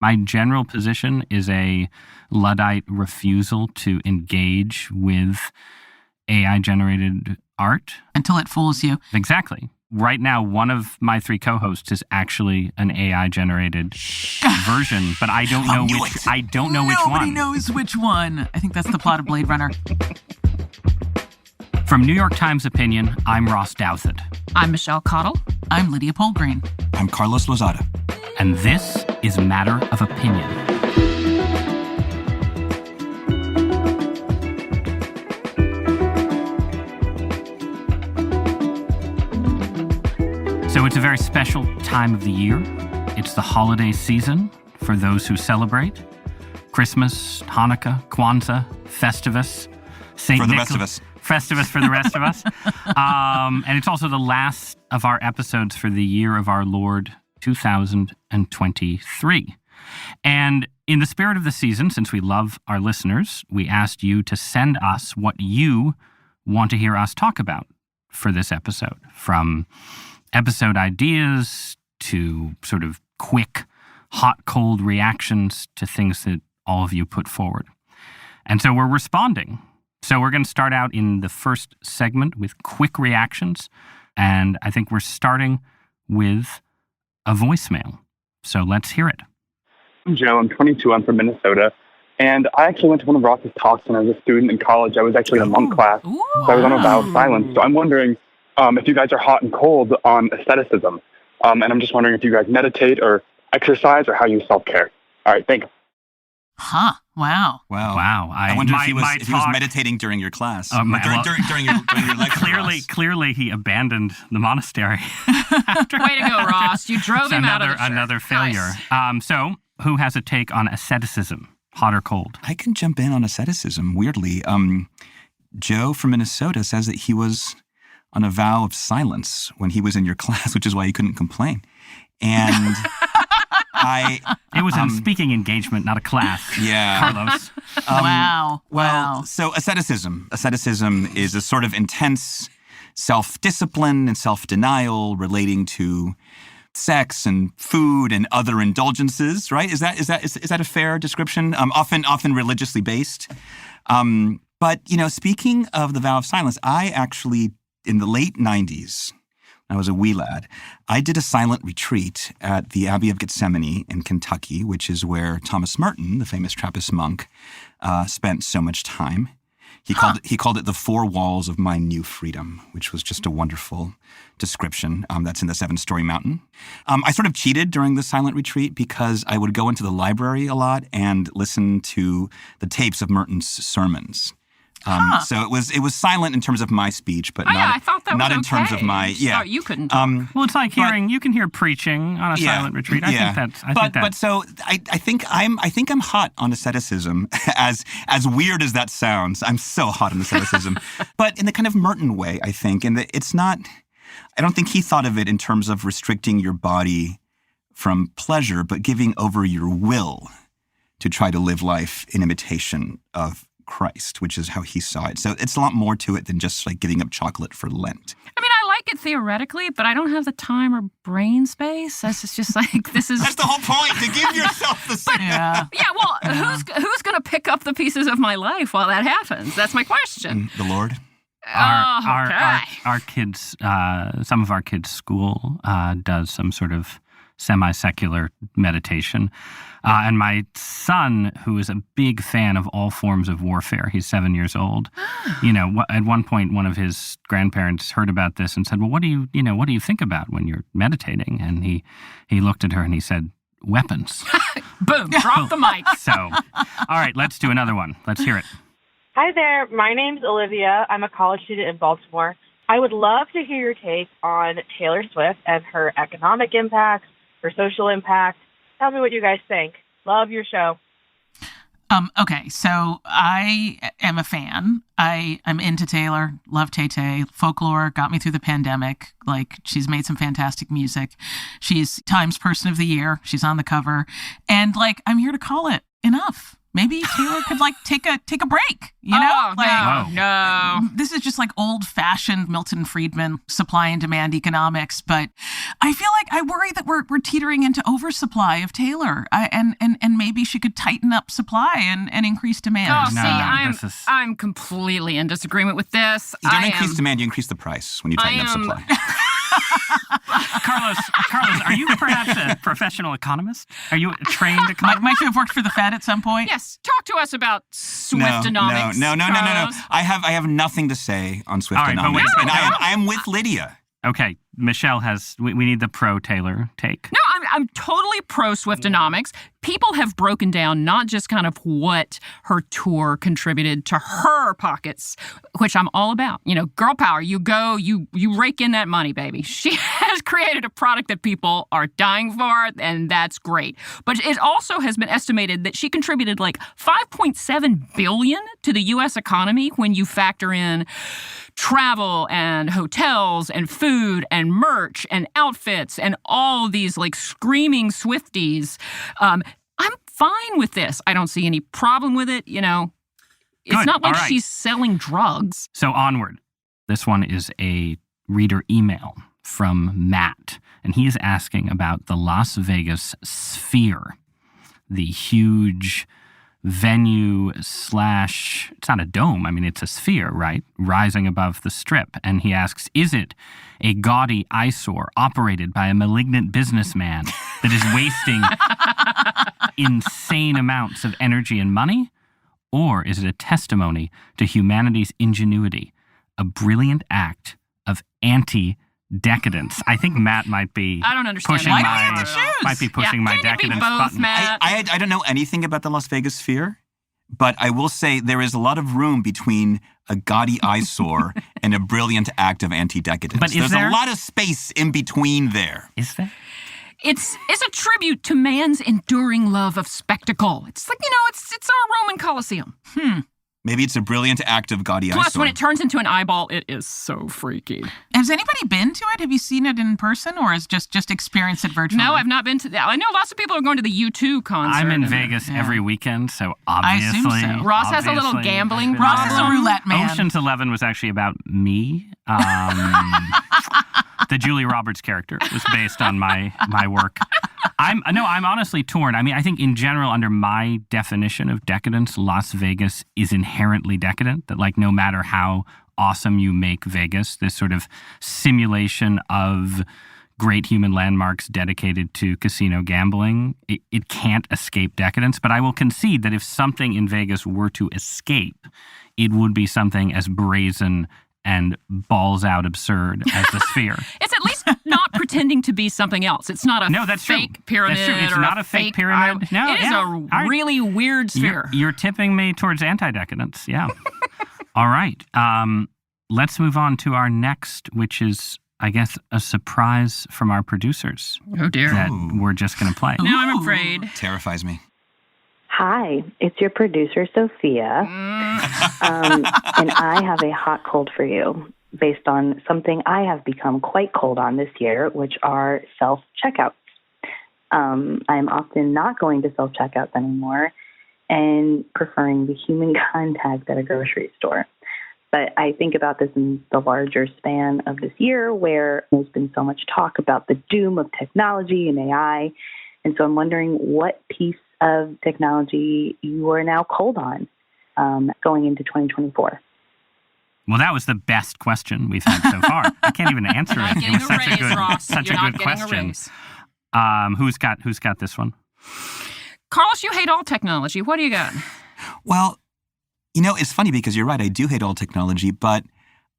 My general position is a Luddite refusal to engage with AI-generated art. Until it fools you. Exactly. Right now, one of my 3 co-hosts is actually an AI-generated version, but I don't know which. I don't know which one. Nobody knows which one. I think that's the plot of Blade Runner. From New York Times Opinion, I'm Ross Douthat. I'm Michelle Cottle. I'm Lydia Polgreen. I'm Carlos Lozada. And this is Matter of Opinion. So it's a very special time of the year. It's the holiday season for those who celebrate. Christmas, Hanukkah, Kwanzaa, Festivus, St. For the rest of us. Festivus for the rest of us. And it's also the last of our episodes for the year of our Lord 2023. And in the spirit of the season, since we love our listeners, we asked you to send us what you want to hear us talk about for this episode, from episode ideas to sort of quick, hot, cold reactions to things that all of you put forward. And so we're responding. So we're going to start out in the first segment with quick reactions. And I think we're starting with a voicemail. So let's hear it. I'm Joe. I'm 22. I'm from Minnesota. And I actually went to one of Ross's talks when I was a student in college. I was actually in a monk class. Ooh. So I was on a vow of silence. So I'm wondering if you guys are hot and cold on asceticism. And I'm just wondering if you guys meditate or exercise or how you self-care. All right, thanks. Huh. Wow. I wonder if he was meditating during your class. During your lecture. Clearly he abandoned the monastery. Way to go, Ross. You drove him out of the church. Another failure. Nice. So who has a take on asceticism, hot or cold? I can jump in on asceticism, weirdly. Joe from Minnesota says that he was on a vow of silence when he was in your class, which is why he couldn't complain. And it was a speaking engagement, not a class. Yeah. Carlos. Wow. So asceticism is a sort of intense self-discipline and self-denial relating to sex and food and other indulgences, right? Is that a fair description? Often religiously based. But, speaking of the vow of silence, I actually, in the late 90s, I was a wee lad, I did a silent retreat at the Abbey of Gethsemane in Kentucky, which is where Thomas Merton, the famous Trappist monk, spent so much time. He called it the 4 walls of my new freedom, which was just a wonderful description. That's in the 7-story mountain. I sort of cheated during the silent retreat because I would go into the library a lot and listen to the tapes of Merton's sermons. So it was silent in terms of my speech, but I thought that not was in terms of my Oh, you couldn't talk. Well, it's like you can hear preaching on a silent retreat. I think But so I think I'm hot on asceticism. As weird as that sounds, I'm so hot on asceticism. But in the kind of Merton way, I think, and it's not. I don't think he thought of it in terms of restricting your body from pleasure, but giving over your will to try to live life in imitation of Christ, which is how he saw it. So it's a lot more to it than just like giving up chocolate for Lent. I mean, I like it theoretically, but I don't have the time or brain space. That's just like, this is... That's the whole point, to give yourself the same. Yeah, well, who's going to pick up the pieces of my life while that happens? That's my question. The Lord? Our kids, some of our kids' school does some sort of semi-secular meditation. And my son, who is a big fan of all forms of warfare, he's 7 years old. At one point, one of his grandparents heard about this and said, "Well, what do you think about when you're meditating?" And he looked at her and he said, "Weapons." Boom! Drop the mic. So, all right, let's do another one. Let's hear it. Hi there. My name's Olivia. I'm a college student in Baltimore. I would love to hear your take on Taylor Swift and her economic impact, her social impact. Tell me what you guys think. Love your show. Okay, so I am a fan. I'm into Taylor, love Tay-Tay. Folklore got me through the pandemic. Like, she's made some fantastic music. She's Times Person of the Year. She's on the cover. And, I'm here to call it enough. Maybe Taylor could take a break, you know? No. This is just old-fashioned Milton Friedman supply and demand economics, but I feel like I worry that we're teetering into oversupply of Taylor, and maybe she could tighten up supply and increase demand. Oh, see, I'm completely in disagreement with this. You don't increase demand, you increase the price when you tighten up supply. Carlos, are you perhaps a professional economist? Are you a trained economist? Might you have worked for the Fed at some point? Yes. Talk to us about Swiftonomics. No. Carlos. I have nothing to say on Swiftonomics, All right, and I am with Lydia. Okay, Michelle we need the pro-Taylor take. No, I'm totally pro Swiftonomics. People have broken down not just kind of what her tour contributed to her pockets, which I'm all about. You know, girl power. You go, you rake in that money, baby. She has created a product that people are dying for, and that's great. But it also has been estimated that she contributed $5.7 billion to the U.S. economy when you factor in travel and hotels and food and merch and outfits and all these screaming Swifties. I'm fine with this. I don't see any problem with it. You know, it's Good. not like All right. she's selling drugs. So onward. This one is a reader email from Matt, and he is asking about the Las Vegas Sphere, the huge venue / it's not a dome. I mean, it's a sphere, right? Rising above the Strip. And he asks, is it a gaudy eyesore operated by a malignant businessman that is wasting insane amounts of energy and money? Or is it a testimony to humanity's ingenuity, a brilliant act of anti-decadence? I think Matt might be I don't understand pushing that. Why do we have to choose? might be pushing my Can't it be decadence both, button. Matt? I don't know anything about the Las Vegas Sphere, but I will say there is a lot of room between a gaudy eyesore and a brilliant act of anti-decadence. But There's there? a lot of space in between there. Is there? It's a tribute to man's enduring love of spectacle. It's it's our Roman Colosseum. Maybe it's a brilliant act of gaudy Plus, eyesore. when it turns into an eyeball, it is so freaky. Has anybody been to it? Have you seen it in person, or is just experienced it virtually? No, I've not been to that. I know lots of people are going to the U2 concert. I'm in and- Vegas Yeah. every weekend, so I assume obviously. so. Ross has a little obviously, gambling I've been Ross is there. a roulette man. Ocean's 11 was actually about me. The Julia Roberts character was based on my work. I'm honestly torn. I mean, I think in general, under my definition of decadence, Las Vegas is inherently decadent. That no matter how awesome you make Vegas, this sort of simulation of great human landmarks dedicated to casino gambling, it can't escape decadence. But I will concede that if something in Vegas were to escape, it would be something as brazen and balls out absurd as the Sphere. It's at least not pretending to be something else. It's not a No, that's fake true. pyramid. That's true. It's or not a fake pyramid. No, it is yeah. a All right. really weird sphere. You're tipping me towards anti-decadence. Yeah. All right. Let's move on to our next, which is, I guess, a surprise from our producers Oh dear. that we're just going to play. Now I'm afraid. Terrifies me. Hi, it's your producer, Sophia, and I have a hot cold for you based on something I have become quite cold on this year, which are self-checkouts. I'm often not going to self-checkouts anymore and preferring the human contact at a grocery store. But I think about this in the larger span of this year where there's been so much talk about the doom of technology and AI. And so I'm wondering what piece of technology you are now cold on going into 2024. Well, that was the best question we've had so far. I can't even answer You're not it. It getting was a such raise, a good, Ross. such You're a not good getting a question. raise. Who's got this one? Carlos, you hate all technology. What do you got? Well, it's funny because you're right. I do hate all technology, but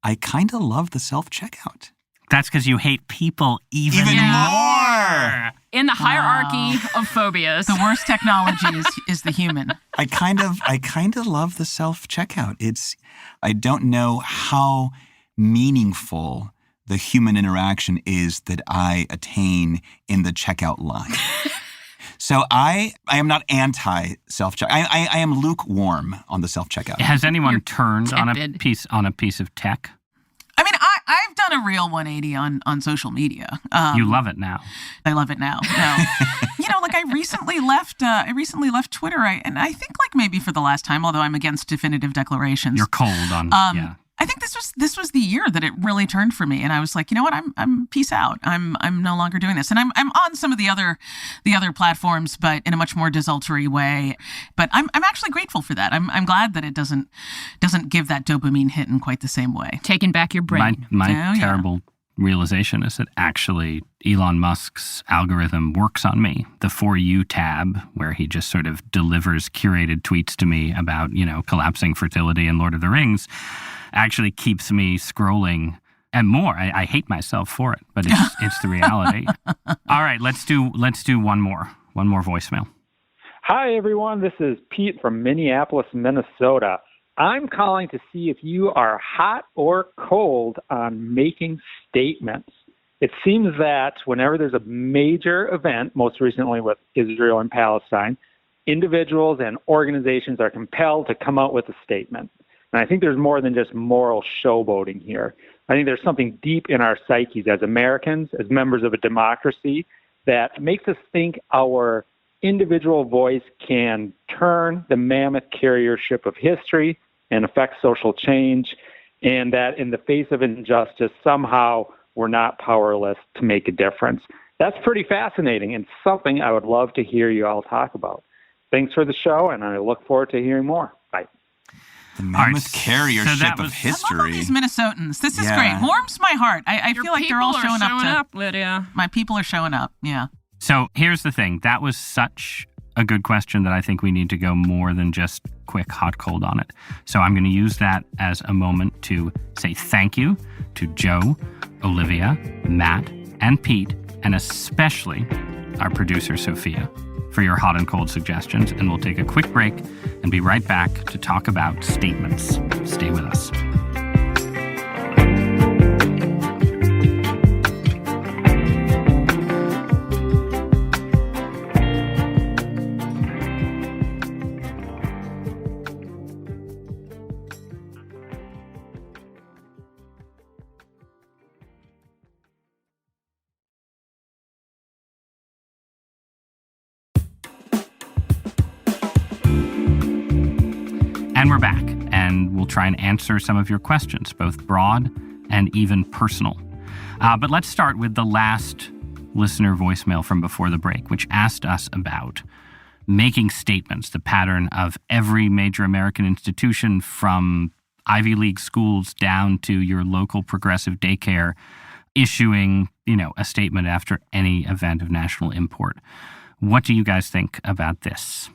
I kind of love the self-checkout. That's because you hate people even more. In the hierarchy of phobias. The worst technology is the human. I kind of love the self-checkout. I don't know how meaningful the human interaction is that I attain in the checkout line. So I am not anti-self-checkout. I am lukewarm on the self-checkout. Has anyone You're turned on a tepid. piece of tech? I mean, I've done a real 180 on social media. You love it now. I love it now. No. Like I recently left Twitter, and I think like maybe for the last time, although I'm against definitive declarations. You're cold on, yeah. I think this was the year that it really turned for me, and I was like, you know what, I'm peace out. I'm no longer doing this, and I'm on some of the other platforms, but in a much more desultory way. But I'm actually grateful for that. I'm glad that it doesn't give that dopamine hit in quite the same way. Taking back your brain. My terrible realization is that actually Elon Musk's algorithm works on me. The For You tab, where he just sort of delivers curated tweets to me about, collapsing fertility and Lord of the Rings, actually keeps me scrolling and more. I hate myself for it, but it's the reality. All right, let's do one more voicemail. Hi, everyone. This is Pete from Minneapolis, Minnesota. I'm calling to see if you are hot or cold on making statements. It seems that whenever there's a major event, most recently with Israel and Palestine, individuals and organizations are compelled to come out with a statement. And I think there's more than just moral showboating here. I think there's something deep in our psyches as Americans, as members of a democracy, that makes us think our individual voice can turn the mammoth carriership of history and affect social change, and that in the face of injustice, somehow we're not powerless to make a difference. That's pretty fascinating and something I would love to hear you all talk about. Thanks for the show, and I look forward to hearing more. Bye. The mammoth carriership of history. I love these Minnesotans. This is great. Warms my heart. I feel like they're all showing up. Lydia. My people are showing up. Yeah. So here's the thing. That was such a good question that I think we need to go more than just quick hot cold on it. So I'm going to use that as a moment to say thank you to Joe, Olivia, Matt, and Pete, and especially our producer, Sophia, for your hot and cold suggestions. And we'll take a quick break and be right back to talk about statements. Stay with us. And we're back, and we'll try and answer some of your questions, both broad and even personal. But let's start with the last listener voicemail from before the break, which asked us about making statements, the pattern of every major American institution from Ivy League schools down to your local progressive daycare issuing, a statement after any event of national import. What do you guys think about this?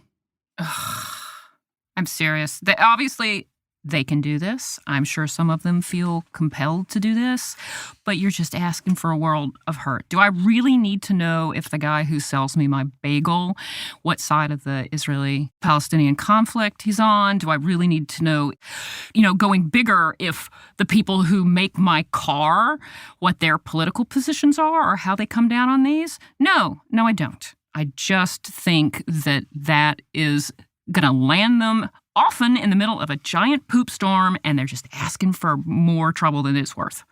I'm serious. Obviously, they can do this. I'm sure some of them feel compelled to do this, but you're just asking for a world of hurt. Do I really need to know if the guy who sells me my bagel, what side of the Israeli-Palestinian conflict he's on? Do I really need to know, going bigger, if the people who make my car, what their political positions are or how they come down on these? No, I don't. I just think that is going to land them often in the middle of a giant poop storm, and they're just asking for more trouble than it's worth.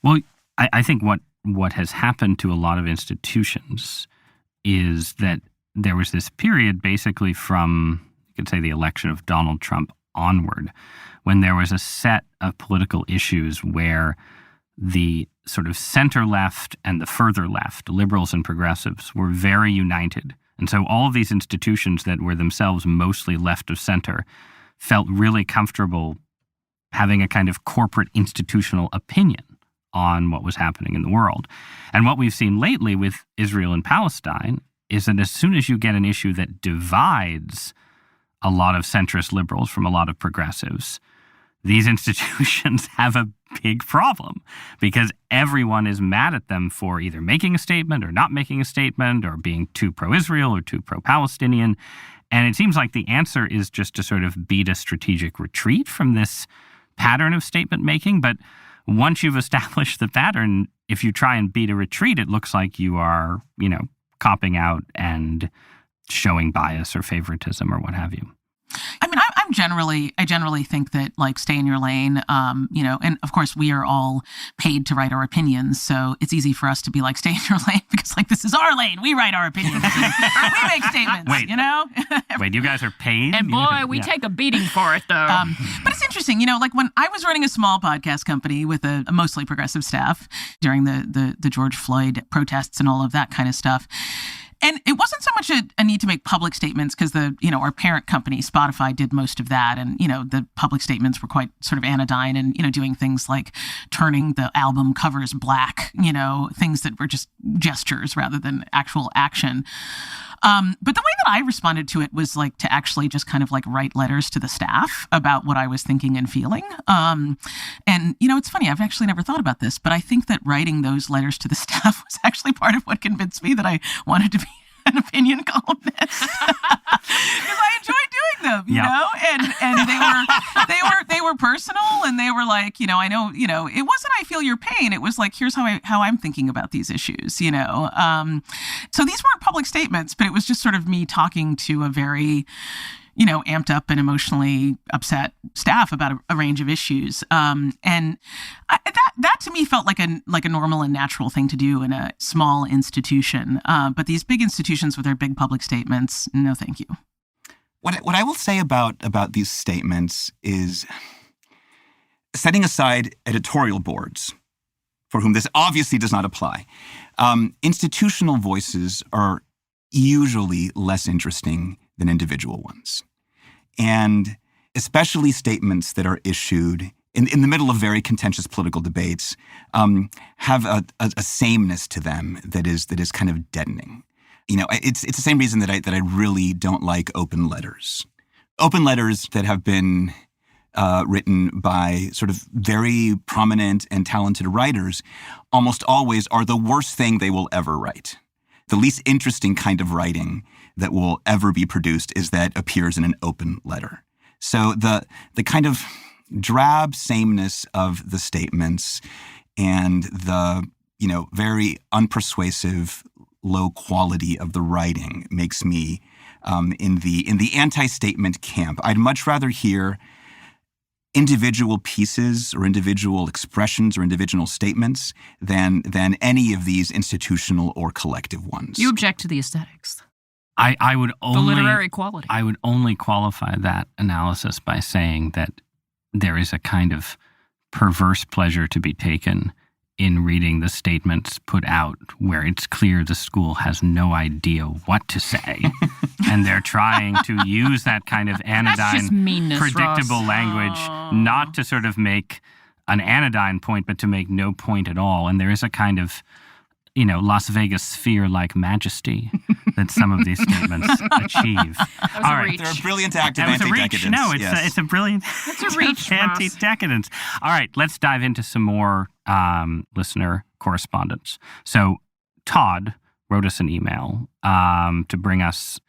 Well, I think what has happened to a lot of institutions is that there was this period basically from, you could say, the election of Donald Trump onward, when there was a set of political issues where the sort of center left and the further left, liberals and progressives, were very united. And so all of these institutions that were themselves mostly left of center felt really comfortable having a kind of corporate institutional opinion on what was happening in the world. And what we've seen lately with Israel and Palestine is that as soon as you get an issue that divides a lot of centrist liberals from a lot of progressives, these institutions have a big problem because everyone is mad at them for either making a statement or not making a statement or being too pro-Israel or too pro-Palestinian. And it seems like the answer is just to sort of beat a strategic retreat from this pattern of statement making. But once you've established the pattern, if you try and beat a retreat, it looks like you are, copping out and showing bias or favoritism or what have you. I mean, I'm I generally think that, like, stay in your lane, and of course we are all paid to write our opinions. So it's easy for us to be like, stay in your lane, because like, this is our lane. We write our opinions. We make statements, Wait, you guys are paid? And boy, we take a beating for it, though. But it's interesting, like when I was running a small podcast company with a mostly progressive staff during the George Floyd protests and all of that kind of stuff. And it wasn't so much a need to make public statements, because our parent company, Spotify, did most of that. And, the public statements were quite sort of anodyne and, doing things like turning the album covers black, things that were just gestures rather than actual action. But the way that I responded to it was like to actually just kind of like write letters to the staff about what I was thinking and feeling. And, it's funny, I've actually never thought about this, but I think that writing those letters to the staff was actually part of what convinced me that I wanted to be an opinion columnist. Because I enjoyed doing them, you know, and they were personal, and they were like, I know, it wasn't I feel your pain. It was like, here's how I'm thinking about these issues, So these weren't public statements, but it was just sort of me talking to a very, amped up and emotionally upset staff about a range of issues. And that to me felt like a normal and natural thing to do in a small institution. But these big institutions with their big public statements, no, thank you. What I will say about these statements is, setting aside editorial boards, for whom this obviously does not apply, institutional voices are usually less interesting than individual ones. And especially statements that are issued in the middle of very contentious political debates have a sameness to them that is kind of deadening. It's the same reason that I really don't like open letters. Open letters that have been written by sort of very prominent and talented writers almost always are the worst thing they will ever write. The least interesting kind of writing that will ever be produced is that appears in an open letter. So the kind of drab sameness of the statements and the, very unpersuasive low quality of the writing makes me in the anti-statement camp. I'd much rather hear individual pieces or individual expressions or individual statements than any of these institutional or collective ones. You object to the aesthetics. I would only the literary quality. I would only qualify that analysis by saying that there is a kind of perverse pleasure to be taken in reading the statements put out where it's clear the school has no idea what to say. And they're trying to use that kind of anodyne, predictable language, not to sort of make an anodyne point, but to make no point at all. And there is a kind of, Las Vegas sphere-like majesty that some of these statements achieve. All right. They're a brilliant act of Reach. anti-decadence. No, it's a brilliant it's a reach, anti-decadence. All right, let's dive into some more listener correspondence. So Todd wrote us an email to bring us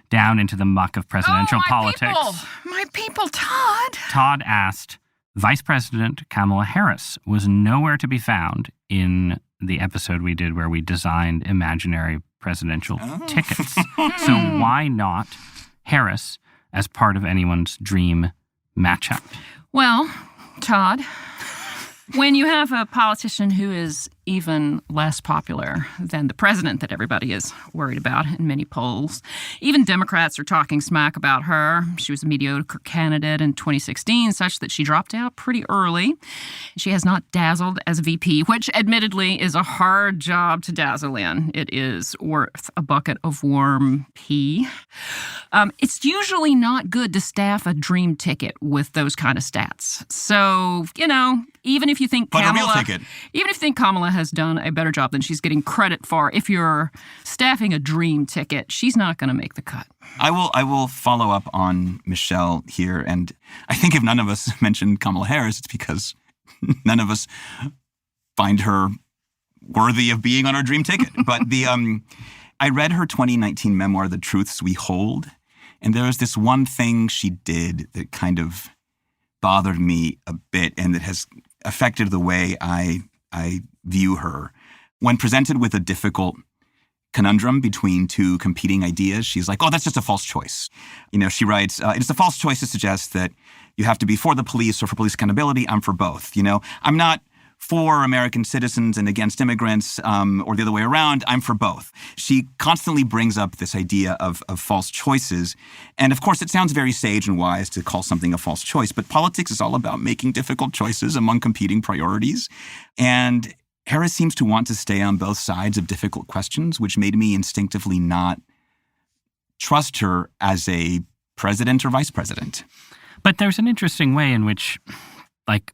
down into the muck of presidential politics. My people, Todd. Todd asked, Vice President Kamala Harris was nowhere to be found in the episode we did where we designed imaginary presidential tickets. So why not Harris as part of anyone's dream matchup? Well, Todd, when you have a politician who is even less popular than the president that everybody is worried about in many polls, even Democrats are talking smack about her. She was a mediocre candidate in 2016, such that she dropped out pretty early. She has not dazzled as a VP, which admittedly is a hard job to dazzle in. It is worth a bucket of warm pee. It's usually not good to staff a dream ticket with those kind of stats. So, even if you think Kamala has done a better job than she's getting credit for, if you're staffing a dream ticket, she's not going to make the cut. I will follow up on Michelle here, and I think if none of us mentioned Kamala Harris, it's because none of us find her worthy of being on our dream ticket. But I read her 2019 memoir, The Truths We Hold, and there was this one thing she did that kind of bothered me a bit, and that has affected the way I view her. When presented with a difficult conundrum between two competing ideas. She's like, oh, that's just a false choice. She writes, it's a false choice to suggest that you have to be for the police or for police accountability. I'm for both. I'm not for American citizens and against immigrants or the other way around. I'm for both. She constantly brings up this idea of false choices. And of course, it sounds very sage and wise to call something a false choice, but politics is all about making difficult choices among competing priorities. And Harris seems to want to stay on both sides of difficult questions, which made me instinctively not trust her as a president or vice president. But there's an interesting way in which,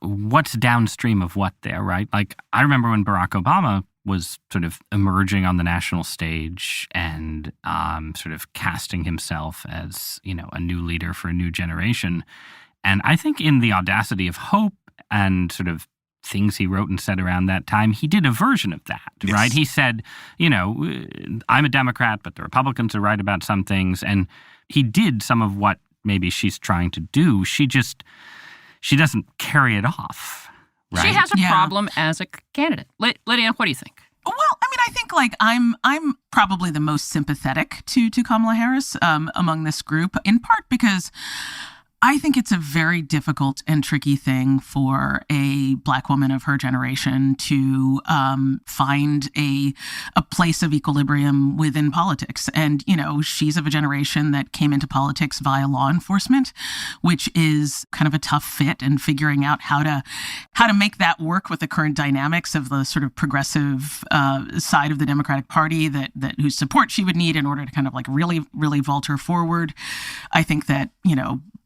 what's downstream of what there, right? I remember when Barack Obama was sort of emerging on the national stage and sort of casting himself as, a new leader for a new generation. And I think in the audacity of hope and sort of things he wrote and said around that time, he did a version of that, yes. Right? He said, I'm a Democrat, but the Republicans are right about some things. And he did some of what maybe she's trying to do. She doesn't carry it off, right? She has a problem as a candidate. Lydia, what do you think? Well, I think I'm probably the most sympathetic to Kamala Harris among this group, in part because I think it's a very difficult and tricky thing for a Black woman of her generation to find a place of equilibrium within politics. And, she's of a generation that came into politics via law enforcement, which is kind of a tough fit, and figuring out how to make that work with the current dynamics of the sort of progressive side of the Democratic Party that whose support she would need in order to kind of really, really vault her forward. I think that,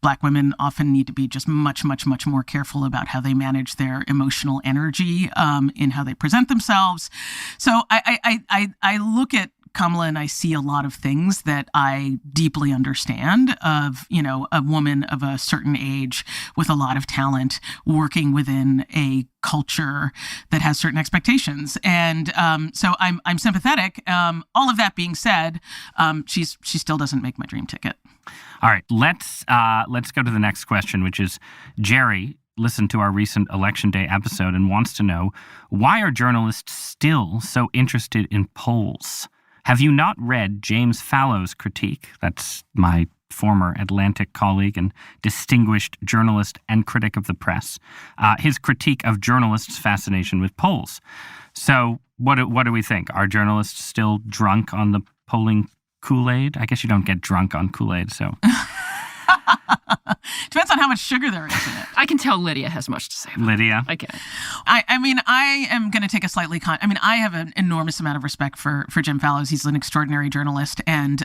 Black women often need to be just much, much, much more careful about how they manage their emotional energy in how they present themselves. So I look at Kamala and I see a lot of things that I deeply understand of, a woman of a certain age with a lot of talent working within a culture that has certain expectations. And so I'm sympathetic. All of that being said, she still doesn't make my dream ticket. All right, let's go to the next question, which is Jerry listened to our recent Election Day episode and wants to know, why are journalists still so interested in polls? Have you not read James Fallow's critique? That's my former Atlantic colleague and distinguished journalist and critic of the press. His critique of journalists' fascination with polls. So what do we think? Are journalists still drunk on the polling Kool-Aid? I guess you don't get drunk on Kool-Aid, so. Depends on how much sugar there is in it. I can tell Lydia has much to say about Lydia? I can. I am going to take a slightly I have an enormous amount of respect for Jim Fallows. He's an extraordinary journalist, and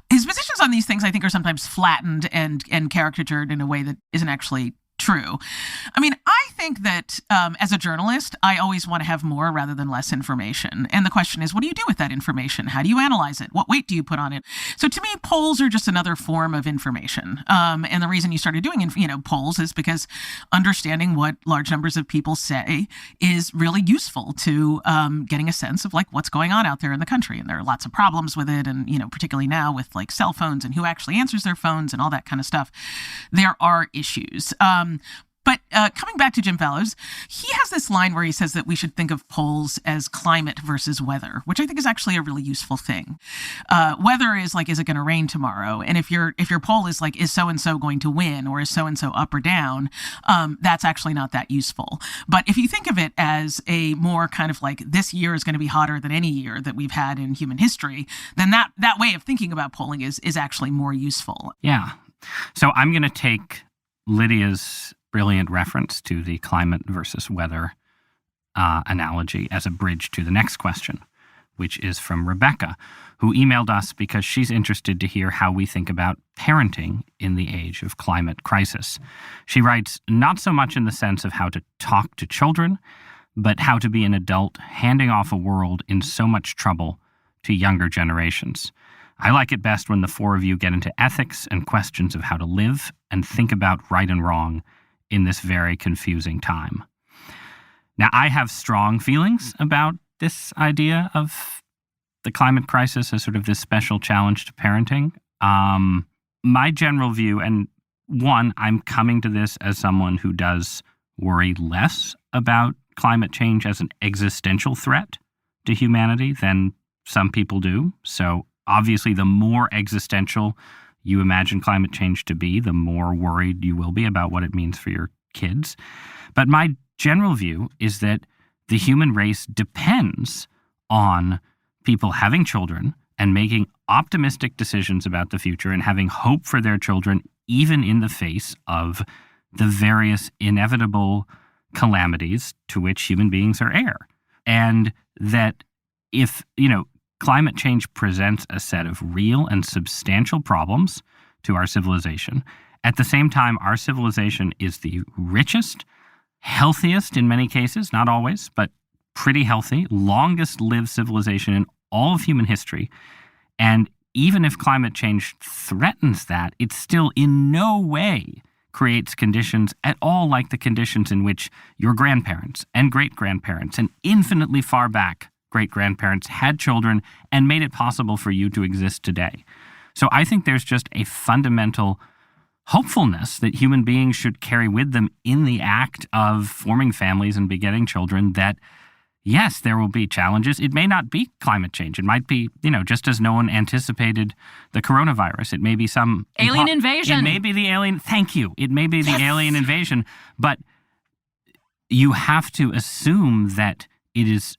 his positions on these things I think are sometimes flattened and caricatured in a way that isn't actually true. I think that as a journalist, I always want to have more rather than less information. And the question is, what do you do with that information? How do you analyze it? What weight do you put on it? So to me, polls are just another form of information. And the reason you started doing, polls is because understanding what large numbers of people say is really useful to getting a sense of what's going on out there in the country. And there are lots of problems with it. And, particularly now with cell phones and who actually answers their phones and all that kind of stuff, there are issues. But coming back to Jim Fallows, he has this line where he says that we should think of polls as climate versus weather, which I think is actually a really useful thing. Weather is is it going to rain tomorrow? And if your poll is is so-and-so going to win, or is so-and-so up or down, that's actually not that useful. But if you think of it as a more kind of this year is going to be hotter than any year that we've had in human history, then that way of thinking about polling is actually more useful. Yeah. So I'm going to take Lydia's brilliant reference to the climate versus weather analogy as a bridge to the next question, which is from Rebecca, who emailed us because she's interested to hear how we think about parenting in the age of climate crisis. She writes, not so much in the sense of how to talk to children, but how to be an adult handing off a world in so much trouble to younger generations. I like it best when the four of you get into ethics and questions of how to live and think about right and wrong in this very confusing time. Now, I have strong feelings about this idea of the climate crisis as sort of this special challenge to parenting. My general view, and one, I'm coming to this as someone who does worry less about climate change as an existential threat to humanity than Some people do. So obviously, the more existential you imagine climate change to be, the more worried you will be about what it means for your kids. But my general view is that the human race depends on people having children and making optimistic decisions about the future and having hope for their children, even in the face of the various inevitable calamities to which human beings are heir. And that if, climate change presents a set of real and substantial problems to our civilization, at the same time, our civilization is the richest, healthiest in many cases, not always, but pretty healthy, longest lived civilization in all of human history. And even if climate change threatens that, it still in no way creates conditions at all like the conditions in which your grandparents and great-grandparents and infinitely far back great-grandparents had children and made it possible for you to exist today. So I think there's just a fundamental hopefulness that human beings should carry with them in the act of forming families and begetting children, that yes, there will be challenges. It may not be climate change. It might be, just as no one anticipated the coronavirus. It may be some alien invasion. It may be the alien. Thank you. It may be the alien invasion. But you have to assume that it is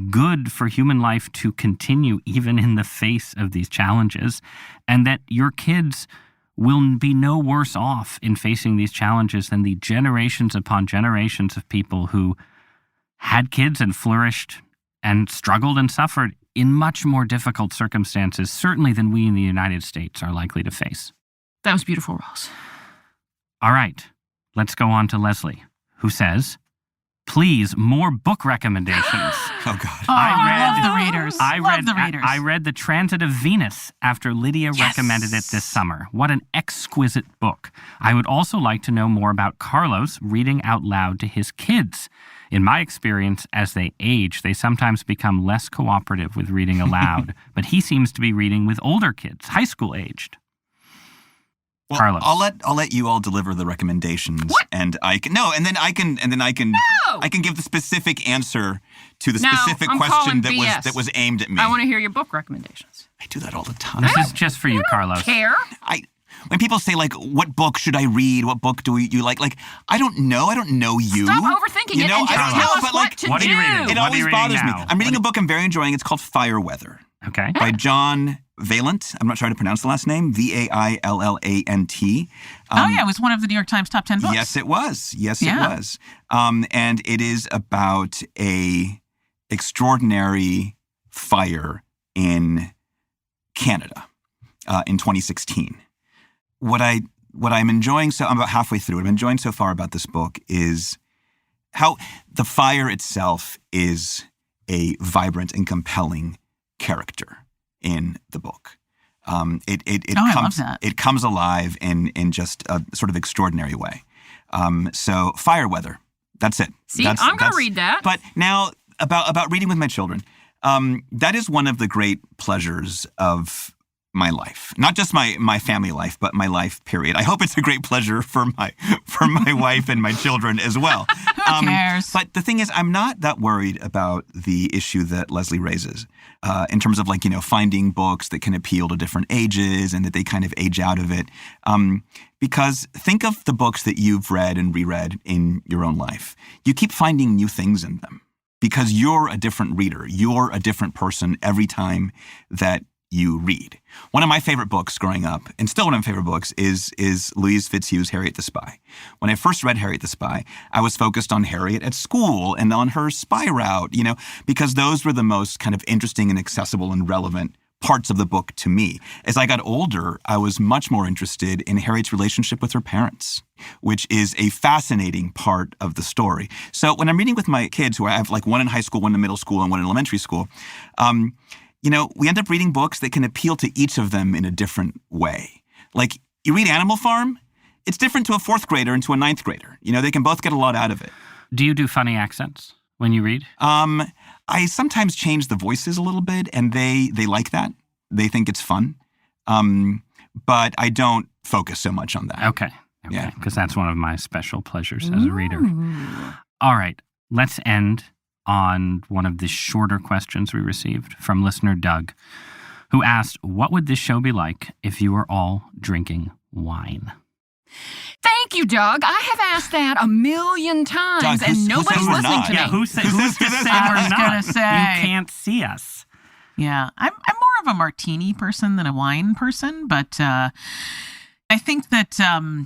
good for human life to continue even in the face of these challenges, and that your kids will be no worse off in facing these challenges than the generations upon generations of people who had kids and flourished and struggled and suffered in much more difficult circumstances, certainly than we in the United States are likely to face. That was beautiful, Ross. All right, let's go on to Leslie, who says, please, more book recommendations. Oh, God. I love the readers. I read The Transit of Venus after Lydia recommended it this summer. What an exquisite book. I would also like to know more about Carlos reading out loud to his kids. In my experience, as they age, they sometimes become less cooperative with reading aloud, but he seems to be reading with older kids, high school aged. Well, Carlos. I'll let you all deliver the recommendations. What? And I can give the specific answer to the specific I'm question calling BS. that was aimed at me. I want to hear your book recommendations. I do that all the time. This is just for you, Carlos. Care? When people say, like, what book should I read? What book do you like? Like, I don't know. I don't know you. Stop overthinking it and just I don't tell know, us but, what like, to what are do. you reading? It What are always you reading bothers me. now? I'm reading a book I'm very enjoying. It's called Fireweather Okay. by John Vaillant. I'm not trying to pronounce the last name. Vaillant. It was one of the New York Times top 10 books. Yes, it was. It was. And it is about a extraordinary fire in Canada in 2016. What I'm enjoying, I'm about halfway through. What I'm enjoying so far about this book is how the fire itself is a vibrant and compelling character in the book. I love that. It comes alive in just a sort of extraordinary way. So Fireweather, that's it. See, I'm going to read that. But now about reading with my children, that is one of the great pleasures of my life, not just my family life, but my life period. I hope it's a great pleasure for my wife and my children as well. Who cares? But the thing is, I'm not that worried about the issue that Leslie raises in terms of finding books that can appeal to different ages and that they kind of age out of it. Because think of the books that you've read and reread in your own life. You keep finding new things in them because you're a different reader. You're a different person every time that you read. One of my favorite books growing up, and still one of my favorite books, is Louise Fitzhugh's Harriet the Spy. When I first read Harriet the Spy, I was focused on Harriet at school and on her spy route, because those were the most kind of interesting and accessible and relevant parts of the book to me. As I got older, I was much more interested in Harriet's relationship with her parents, which is a fascinating part of the story. So when I'm reading with my kids, who I have one in high school, one in middle school, and one in elementary school, we end up reading books that can appeal to each of them in a different way. Like, you read Animal Farm, it's different to a fourth grader and to a ninth grader. They can both get a lot out of it. Do you do funny accents when you read? I sometimes change the voices a little bit, and they like that. They think it's fun. But I don't focus so much on that. Okay. Because that's one of my special pleasures as a reader. All right. Let's end on one of the shorter questions we received from listener Doug, who asked, what would this show be like if you were all drinking wine? Thank you, Doug. I have asked that a million times, Doug, and who nobody's says we're listening not? to me. Yeah, who's to say I was we're not? gonna say. You can't see us. Yeah, I'm more of a martini person than a wine person, but I think that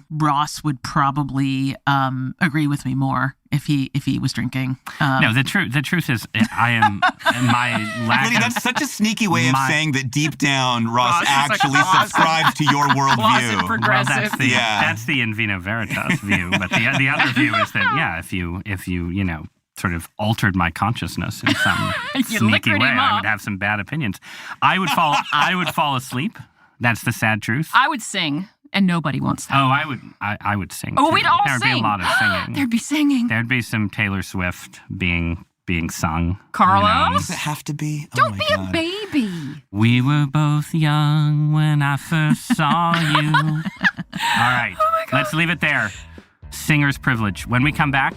Ross would probably agree with me more if he was drinking. No, the truth is, I am my lack Lydia, of that's such a sneaky way of saying that deep down Ross Ross is a actually closet- subscribes to your Closet worldview. Well, progressive. that's the in vino veritas view, but the other view is that if you sort of altered my consciousness in some sneaky liquored way, him I up. would have some bad opinions. I would fall asleep. That's the sad truth. I would sing, and nobody wants that. Oh, I would sing. Oh, too. we'd all There'd sing. be a lot of singing. There'd be singing. There'd be some Taylor Swift being sung. Carlos? Does it have to be? Oh Don't my be God. a baby. We were both young when I first saw you. All right, let's leave it there. Singer's privilege. When we come back,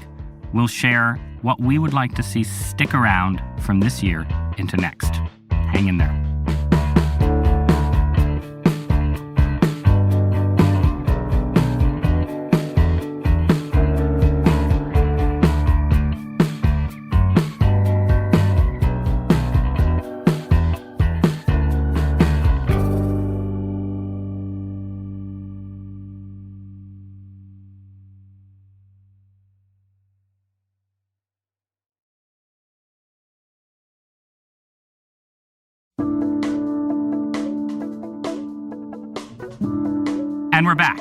we'll share what we would like to see stick around from this year into next. Hang in there. And we're back.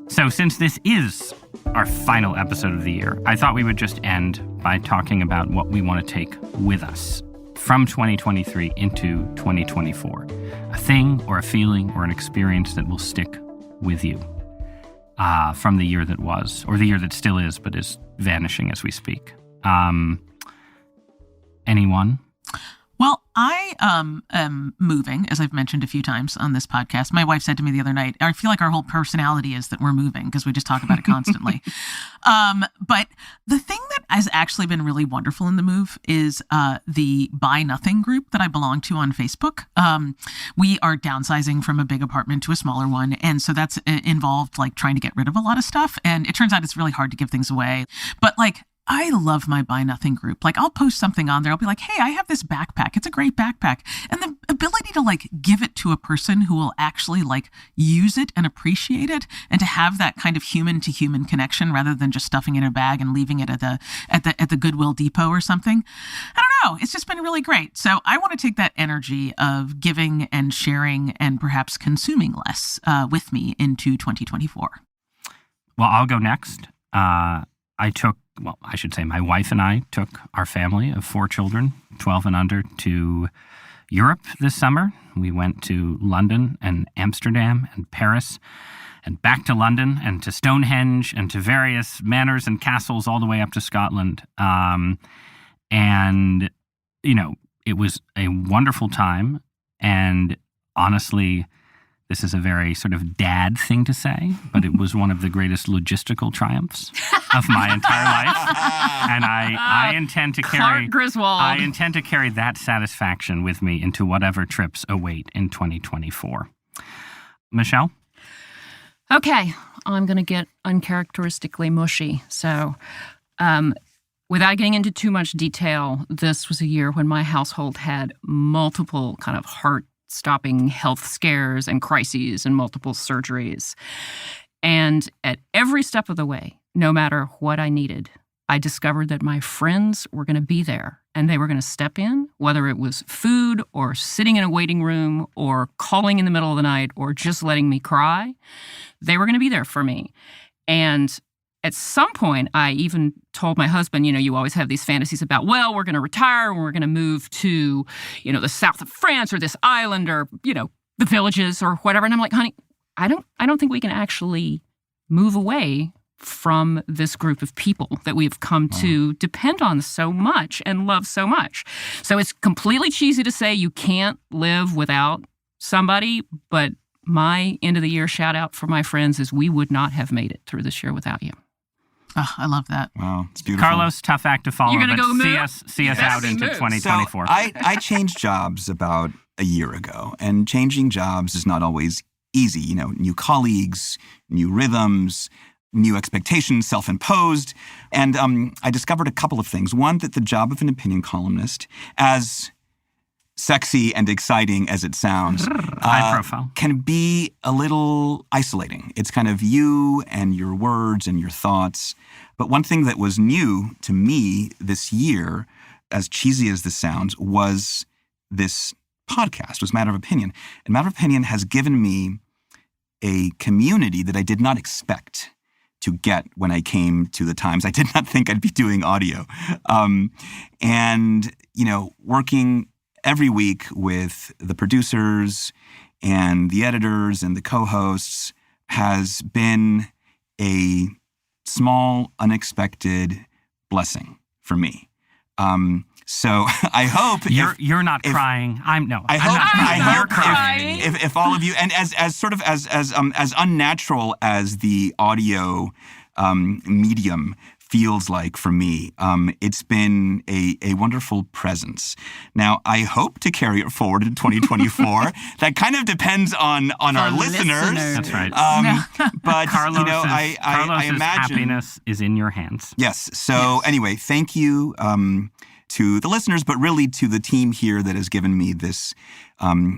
So since this is our final episode of the year, I thought we would just end by talking about what we want to take with us from 2023 into 2024. A thing or a feeling or an experience that will stick with you from the year that was, or the year that still is, but is vanishing as we speak. Anyone? Well, I am moving, as I've mentioned a few times on this podcast. My wife said to me the other night, I feel like our whole personality is that we're moving because we just talk about it constantly. But the thing that has actually been really wonderful in the move is the Buy Nothing group that I belong to on Facebook. We are downsizing from a big apartment to a smaller one. And so that's involved like trying to get rid of a lot of stuff. And it turns out it's really hard to give things away. But like, I love my Buy Nothing group. Like, I'll post something on there. I'll be like, hey, I have this backpack. It's a great backpack. And the ability to like give it to a person who will actually like use it and appreciate it, and to have that kind of human to human connection rather than just stuffing it in a bag and leaving it at the Goodwill Depot or something. I don't know. It's just been really great. So I want to take that energy of giving and sharing and perhaps consuming less with me into 2024. Well, I'll go next. My wife and I took our family of 4 children, 12 and under, to Europe this summer. We went to London and Amsterdam and Paris and back to London and to Stonehenge and to various manors and castles all the way up to Scotland. And, it was a wonderful time. And honestly, this is a very sort of dad thing to say, but it was one of the greatest logistical triumphs of my entire life. And I intend to carry Clark Griswold. I intend to carry that satisfaction with me into whatever trips await in 2024. Michelle? Okay, I'm going to get uncharacteristically mushy. So, without getting into too much detail, this was a year when my household had multiple kind of heart-stopping health scares and crises and multiple surgeries. And at every step of the way, no matter what I needed, I discovered that my friends were going to be there and they were going to step in, whether it was food or sitting in a waiting room or calling in the middle of the night or just letting me cry. They were going to be there for me. And at some point, I even told my husband, you always have these fantasies about, well, we're going to retire and we're going to move to, the south of France or this island or, the villages or whatever. And I'm like, honey, I don't think we can actually move away from this group of people that we've come to depend on so much and love so much. So it's completely cheesy to say you can't live without somebody, but my end of the year shout out for my friends is we would not have made it through this year without you. Oh, I love that. Wow, it's beautiful. Carlos, tough act to follow. You're gonna but go see move? us You better out be into moved. 2024. So I changed jobs about a year ago, and changing jobs is not always easy. You know, new colleagues, new rhythms, new expectations, self-imposed. And I discovered a couple of things. One, that the job of an opinion columnist, as sexy and exciting as it sounds, high profile, can be a little isolating. It's kind of you and your words and your thoughts. But one thing that was new to me this year, as cheesy as this sounds, was this podcast, was Matter of Opinion. And Matter of Opinion has given me a community that I did not expect to get when I came to the Times. I did not think I'd be doing audio. And, you know, working every week with the producers and the editors and the co-hosts has been a small, unexpected blessing for me. So I hope you're not crying. I hope if all of you, and as unnatural as the audio medium feels like for me, it's been a wonderful presence. Now, I hope to carry it forward in 2024. That kind of depends on our listeners. That's right. But Carlos, you know, Carlos's I imagine happiness is in your hands. Yes. So anyway, thank you to the listeners, but really to the team here that has given me this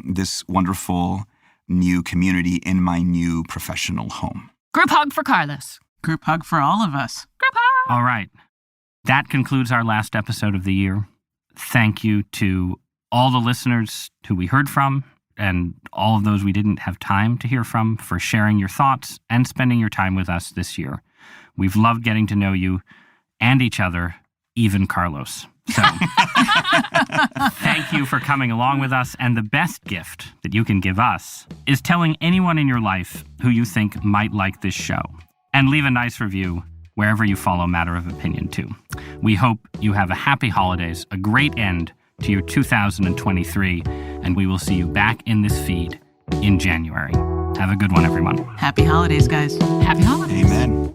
this wonderful new community in my new professional home. Group hug for Carlos. Group hug for all of us. Group hug. All right. That concludes our last episode of the year. Thank you to all the listeners who we heard from and all of those we didn't have time to hear from for sharing your thoughts and spending your time with us this year. We've loved getting to know you and each other, even Carlos. So thank you for coming along with us. And the best gift that you can give us is telling anyone in your life who you think might like this show. And leave a nice review wherever you follow Matter of Opinion too. We hope you have a happy holidays, a great end to your 2023, and we will see you back in this feed in January. Have a good one, everyone. Happy holidays, guys. Happy holidays. Amen.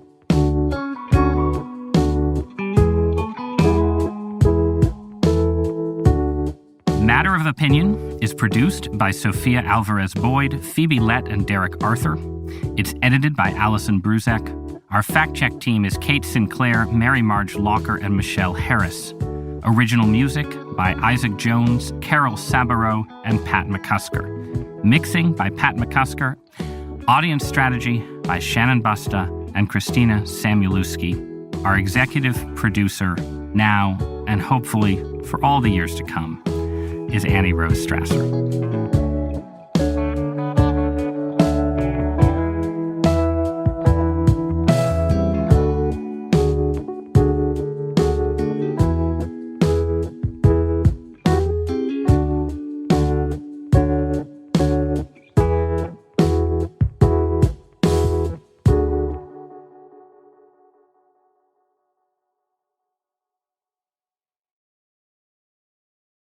Matter of Opinion is produced by Sophia Alvarez-Boyd, Phoebe Lett, and Derek Arthur. It's edited by Allison Bruzek. Our fact-check team is Kate Sinclair, Mary Marge Locker, and Michelle Harris. Original music by Isaac Jones, Carol Sabaro, and Pat McCusker. Mixing by Pat McCusker. Audience strategy by Shannon Busta and Christina Samuelewski. Our executive producer, now and hopefully for all the years to come, is Annie Rose Strasser.